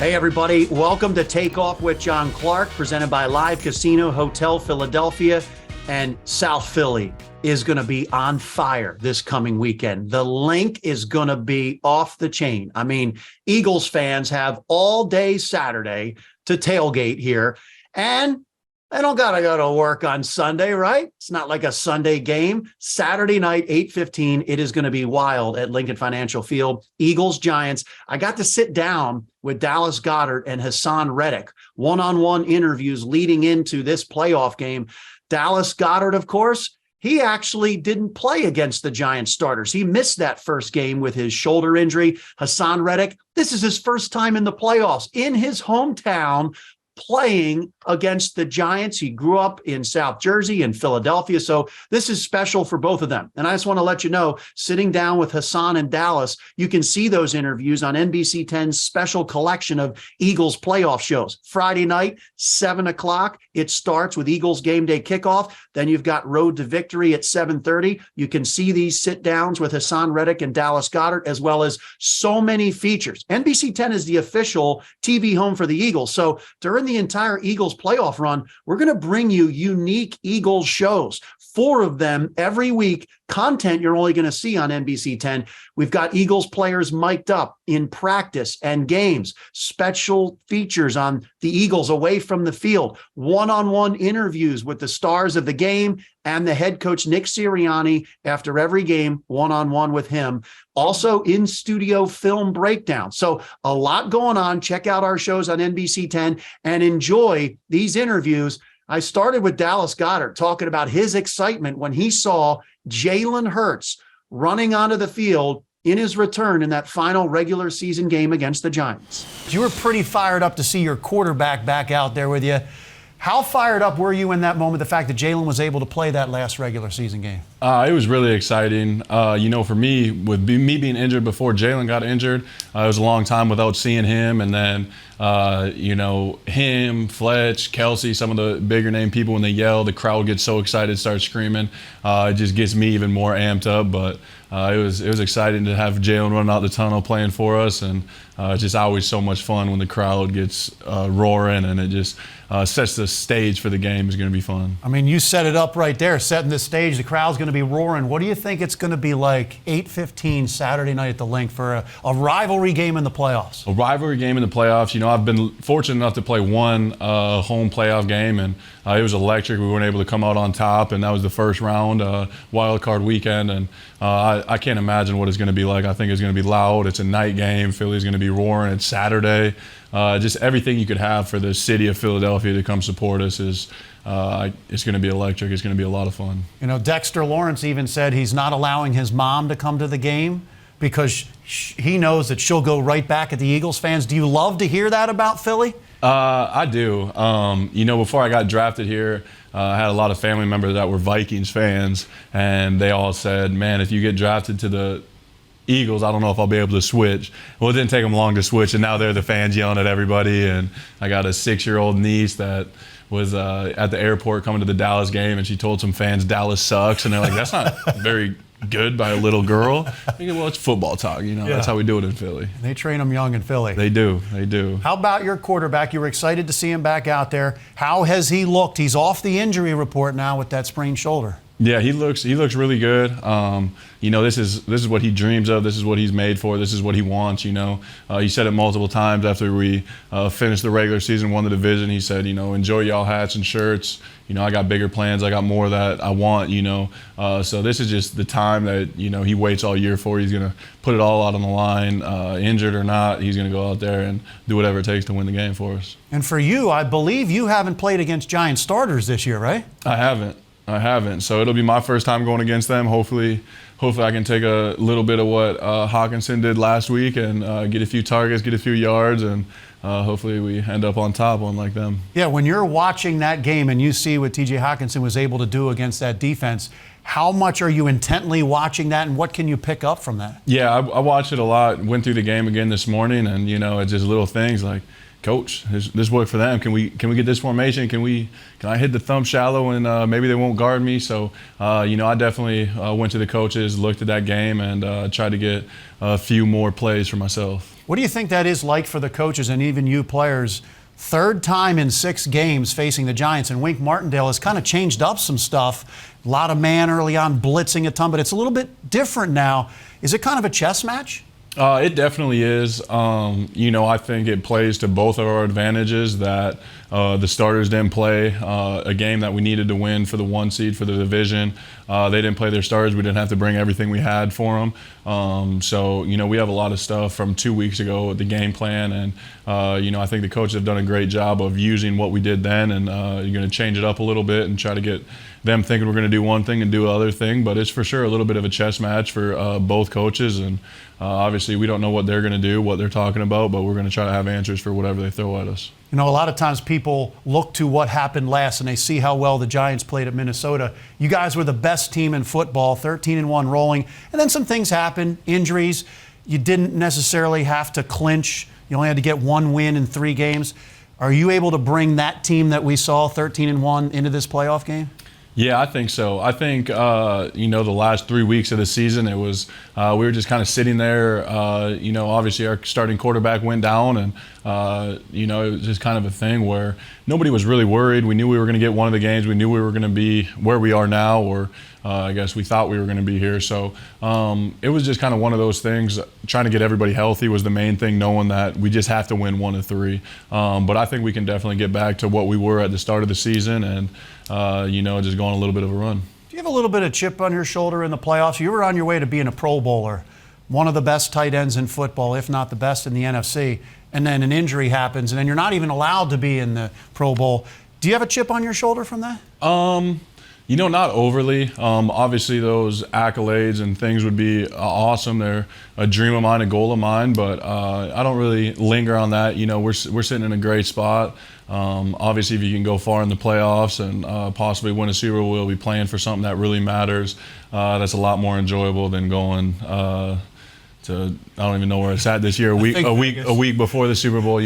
Hey, everybody. Welcome to Takeoff with John Clark, presented by Live Casino Hotel Philadelphia. And South Philly is going to be on fire this coming weekend. The link is going to be off the chain. I mean, Eagles fans have all day Saturday to tailgate here, and they don't got to go to work on Sunday, right? It's not like a Sunday game. Saturday night, 8:15, it is going to be wild at Lincoln Financial Field. Eagles, Giants. I got to sit down with Dallas Goedert and Haason Reddick, one-on-one interviews leading into this playoff game. Dallas Goedert, of course, he actually didn't play against the Giants starters. He missed that first game with his shoulder injury. Haason Reddick, this is his first time in the playoffs in his hometown playing against the Giants. He grew up in South Jersey and Philadelphia, so this is special for both of them. And I just want to let you know, sitting down with Haason and Dallas, you can see those interviews on NBC 10's special collection of Eagles playoff shows. Friday night, 7 o'clock, it starts with Eagles game day kickoff. Then you've got Road to Victory at 7:30. You can see these sit-downs with Haason Reddick and Dallas Goedert, as well as so many features. NBC 10 is the official TV home for the Eagles, so during the entire Eagles playoff run, we're going to bring you unique Eagles shows, 4 of them every week, content you're only going to see on NBC 10. We've got Eagles players mic'd up in practice and games, special features on the Eagles away from the field, one-on-one interviews with the stars of the game and the head coach, Nick Sirianni, after every game, one-on-one with him. Also in-studio film breakdown. So a lot going on. Check out our shows on NBC 10 and enjoy these interviews. I started with Dallas Goedert talking about his excitement when he saw Jalen Hurts running onto the field in his return in that final regular season game against the Giants. You were pretty fired up to see your quarterback back out there with you. How fired up were you in that moment, the fact that Jalen was able to play that last regular season game? It was really exciting. For me, with me being injured before Jalen got injured, it was a long time without seeing him. And then, him, Fletch, Kelsey, some of the bigger name people, when they yell, the crowd gets so excited, starts screaming. It just gets me even more amped up. But it was exciting to have Jalen running out the tunnel playing for us. And it's just always so much fun when the crowd gets roaring, and it just sets the stage for the game. Is going to be fun. I mean, you set it up right there, setting the stage. The crowd's going to be roaring. What do you think it's going to be like 8:15 Saturday night at the Link for a rivalry game in the playoffs? A rivalry game in the playoffs. I've been fortunate enough to play one home playoff game, and it was electric. We weren't able to come out on top, and that was the first round, wild card weekend. And I can't imagine what it's going to be like. I think it's going to be loud. It's a night game. Philly's going to be roaring. It's Saturday. Just everything you could have for the city of Philadelphia to come support us is it's going to be electric. It's going to be a lot of fun. Dexter Lawrence even said he's not allowing his mom to come to the game because he knows that she'll go right back at the Eagles fans. Do you love to hear that about Philly? I do. Before I got drafted here, I had a lot of family members that were Vikings fans, and they all said, man, if you get drafted to the Eagles, I don't know if I'll be able to switch. Well, it didn't take them long to switch, and now they're the fans yelling at everybody. And I got a 6-year-old niece that was at the airport coming to the Dallas game, and she told some fans Dallas sucks, and they're like, that's not very good by a little girl. I think, well, it's football talk, That's how we do it in Philly. They train them young in Philly. They do. How about your quarterback? You were excited to see him back out there. How has he looked? He's off the injury report now with that sprained shoulder. Yeah, he looks really good. This is what he dreams of. This is what he's made for. This is what he wants. He said it multiple times after we finished the regular season, won the division. He said, enjoy y'all hats and shirts. I got bigger plans. I got more that I want. So this is just the time that he waits all year for. He's gonna put it all out on the line, injured or not. He's gonna go out there and do whatever it takes to win the game for us. And for you, I believe you haven't played against Giants starters this year, right? I haven't. So it'll be my first time going against them. Hopefully I can take a little bit of what Hawkinson did last week and get a few targets, get a few yards, and hopefully we end up on top unlike them. Yeah, when you're watching that game and you see what T.J. Hawkinson was able to do against that defense, how much are you intently watching that, and what can you pick up from that? Yeah, I watched it a lot. Went through the game again this morning, and it's just little things like, coach, this worked for them. Can we get this formation? Can I hit the thumb shallow and maybe they won't guard me? So, I definitely went to the coaches, looked at that game, and tried to get a few more plays for myself. What do you think that is like for the coaches and even you players? Third time in 6 games facing the Giants, and Wink Martindale has kind of changed up some stuff. A lot of man early on, blitzing a ton, but it's a little bit different now. Is it kind of a chess match? It definitely is. I think it plays to both of our advantages that the starters didn't play a game that we needed to win for the 1 seed for the division. They didn't play their starters. We didn't have to bring everything we had for them. So we have a lot of stuff from 2 weeks ago with the game plan. And, I think the coaches have done a great job of using what we did then. And you're going to change it up a little bit and try to get them thinking we're going to do one thing and do another thing. But it's for sure a little bit of a chess match for both coaches. And obviously we don't know what they're going to do, what they're talking about, but we're going to try to have answers for whatever they throw at us. A lot of times people look to what happened last and they see how well the Giants played at Minnesota. You guys were the best team in football, 13-1 rolling, and then some things happened, injuries. You didn't necessarily have to clinch. You only had to get 1 win in 3 games. Are you able to bring that team that we saw, 13-1, into this playoff game? Yeah, I think so. I think, the last 3 weeks of the season, it was, we were just kind of sitting there. Obviously our starting quarterback went down and, it was just kind of a thing where nobody was really worried. We knew we were going to get one of the games. We knew we were going to be where we are now, or I guess we thought we were going to be here. So it was just kind of one of those things. Trying to get everybody healthy was the main thing, knowing that we just have to win 1 of 3. But I think we can definitely get back to what we were at the start of the season and, just go on a little bit of a run. Do you have a little bit of chip on your shoulder in the playoffs? You were on your way to being a Pro Bowler, one of the best tight ends in football, if not the best in the NFC, and then an injury happens, and then you're not even allowed to be in the Pro Bowl. Do you have a chip on your shoulder from that? Not overly. Obviously, those accolades and things would be awesome. They're a dream of mine, a goal of mine, but I don't really linger on that. We're sitting in a great spot. Obviously, if you can go far in the playoffs and possibly win a Super Bowl, we'll be playing for something that really matters. That's a lot more enjoyable than going to, I don't even know where it's at this year, a week before the Super Bowl,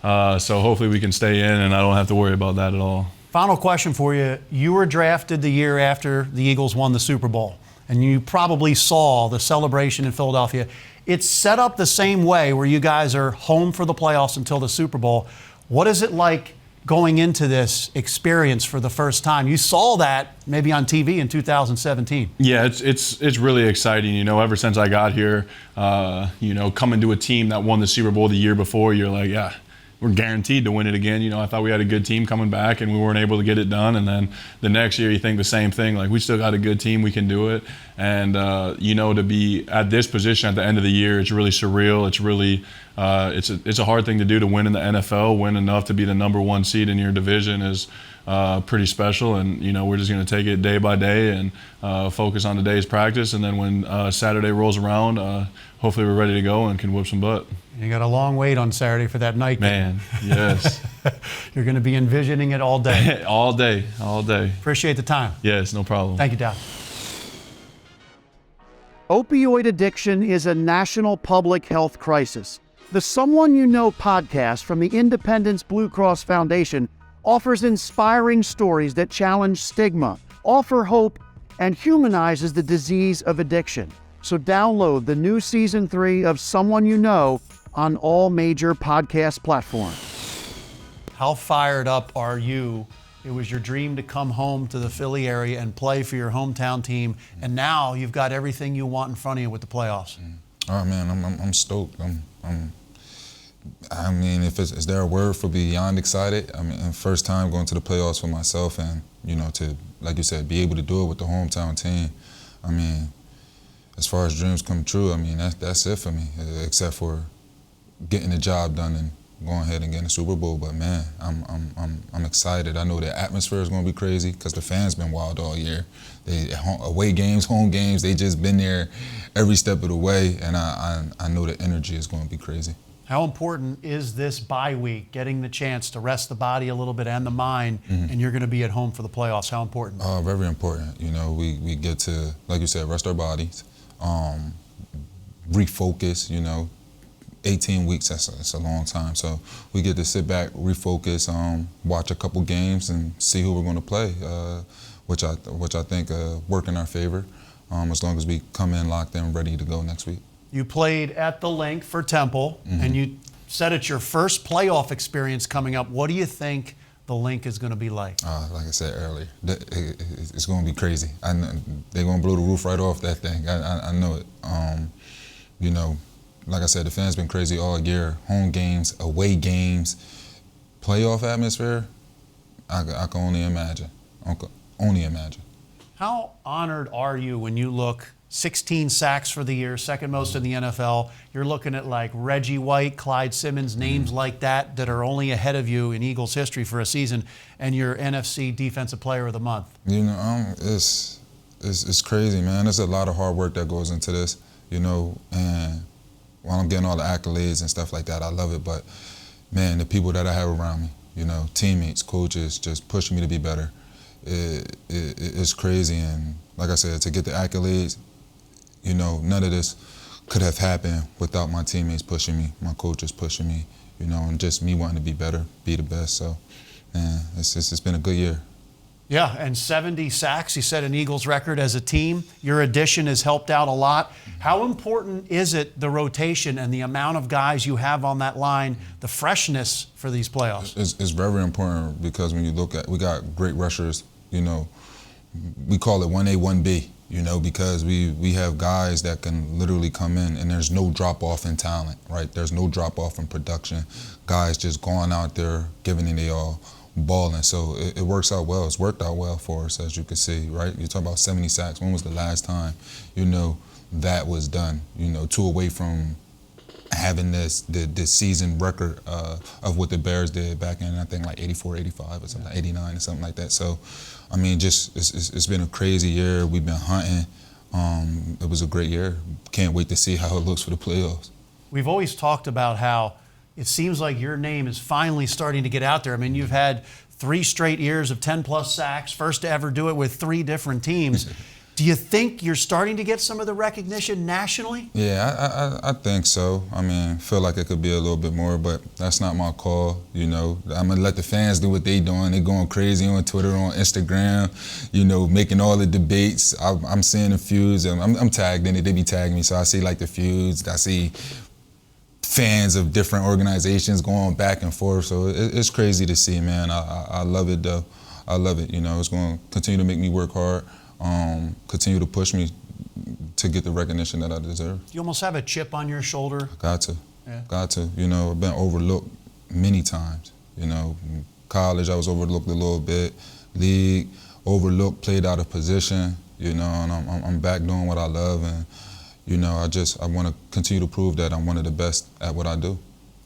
So hopefully we can stay in and I don't have to worry about that at all. Final question for you. You were drafted the year after the Eagles won the Super Bowl, and you probably saw the celebration in Philadelphia. It's set up the same way where you guys are home for the playoffs until the Super Bowl. What is it like going into this experience for the first time? You saw that maybe on TV in 2017. Yeah, it's really exciting. Ever since I got here, coming to a team that won the Super Bowl the year before, you're like, yeah, we're guaranteed to win it again. I thought we had a good team coming back and we weren't able to get it done. And then the next year you think the same thing, like we still got a good team, we can do it. And, to be at this position at the end of the year, it's really surreal. It's really, it's a hard thing to do, to win in the NFL, win enough to be the number 1 seed in your division is pretty special. And, we're just going to take it day by day and focus on today's practice. And then when Saturday rolls around, hopefully we're ready to go and can whip some butt. You got a long wait on Saturday for that night game. Man, yes. You're going to be envisioning it all day. all day. Appreciate the time. Yes, no problem. Thank you, Dad. Opioid addiction is a national public health crisis. The Someone You Know podcast from the Independence Blue Cross Foundation offers inspiring stories that challenge stigma, offer hope, and humanizes the disease of addiction. So download the new Season 3 of Someone You Know on all major podcast platforms. How fired up are you? It was your dream to come home to the Philly area and play for your hometown team, and now you've got everything you want in front of you with the playoffs. Oh man, I'm stoked. I mean, is there a word for beyond excited? I mean, first time going to the playoffs for myself, and to, like you said, be able to do it with the hometown team. I mean, as far as dreams come true, I mean that's it for me, except for getting the job done and going ahead and getting a Super Bowl. But man, I'm excited. I know the atmosphere is going to be crazy because the fans been wild all year. Away games, home games, they just been there every step of the way, and I know the energy is going to be crazy. How important is this bye week, getting the chance to rest the body a little bit and the mind, and you're going to be at home for the playoffs? How important? Very important. We get to, like you said, rest our bodies, refocus, 18 weeks, that's a long time. So we get to sit back, refocus, watch a couple games, and see who we're going to play, which I think work in our favor, as long as we come in locked in, ready to go next week. You played at the Link for Temple, and you said it's your first playoff experience coming up. What do you think the Link is going to be like? Like I said earlier, it's going to be crazy. I know they're going to blow the roof right off that thing. I know it. You know, like I said, the fans been crazy all year. Home games, away games, playoff atmosphere. I can only imagine. Only imagine. How honored are you when you look 16 sacks for the year, second most in the NFL? You're looking at like Reggie White, Clyde Simmons, names like that are only ahead of you in Eagles history for a season, and you're NFC Defensive Player of the Month. You know, it's crazy, man. There's a lot of hard work that goes into this, you know, and while I'm getting all the accolades and stuff like that, I love it. But, man, the people that I have around me, you know, teammates, coaches, just pushing me to be better, it's crazy. And like I said, to get the accolades, you know, none of this could have happened without my teammates pushing me, my coaches pushing me, you know, and just me wanting to be better, be the best. So, man, it's been a good year. Yeah, and 70 sacks, you set an Eagles record as a team. Your addition has helped out a lot. How important is it, the rotation and the amount of guys you have on that line, the freshness for these playoffs? It's very important, because when you look at, we got great rushers, you know, we call it 1A, 1B, you know, because we have guys that can literally come in and there's no drop-off in talent, right? There's no drop-off in production. Guys just going out there, giving it they all, balling. So it works out well. It's worked out well for us, as you can see, right? You talk about 70 sacks. When was the last time, you know, that was done? You know, 2 away from having the season record of what the Bears did back in, I think, like 84, 85 or something, like 89 or something like that. So, I mean, just it's been a crazy year. We've been hunting. It was a great year. Can't wait to see how it looks for the playoffs. We've always talked about how it seems like your name is finally starting to get out there. I mean, you've had 3 straight years of 10-plus sacks, first to ever do it with 3 different teams. Do you think you're starting to get some of the recognition nationally? Yeah, I think so. I mean, feel like it could be a little bit more, but that's not my call, you know. I'm going to let the fans do what they doing. They're going crazy on Twitter, on Instagram, you know, making all the debates. I'm seeing the feuds, and I'm tagged in it. They be tagging me, so I see, like, the feuds. I see fans of different organizations going back and forth. So it's crazy to see, man. I love it, though. I love it. You know, it's going to continue to make me work hard, continue to push me to get the recognition that I deserve. Do you almost have a chip on your shoulder? Got to. Yeah. Got to. You know, I've been overlooked many times. You know, in college I was overlooked a little bit. League, overlooked, played out of position. You know, and I'm back doing what I love, and you know, I want to continue to prove that I'm one of the best at what I do.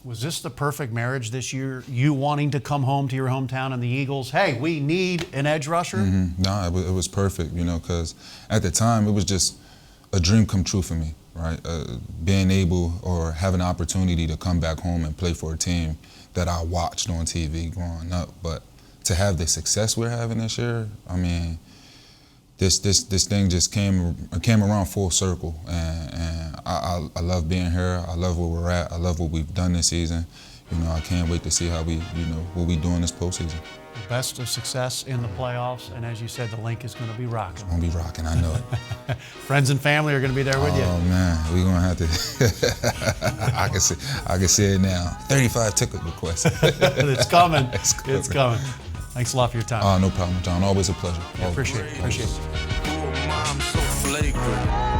Was this the perfect marriage this year? You wanting to come home to your hometown and the Eagles? Hey, we need an edge rusher? No, it was perfect, you know, because at the time it was just a dream come true for me, right? Being able or having an opportunity to come back home and play for a team that I watched on TV growing up. But to have the success we're having this year, I mean, this thing just came around full circle, and I love being here. I love where we're at. I love what we've done this season. You know, I can't wait to see how what we do in this postseason. Best of success in the playoffs, and as you said, the Link is going to be rocking. It's going to be rocking, I know it. Friends and family are going to be there with you. Oh man, we're going to have to. I can see it now. 35 ticket requests. It's coming. It's coming. Thanks a lot for your time. No problem, John. Always a pleasure. Yeah, appreciate it. Mom, so flagrant.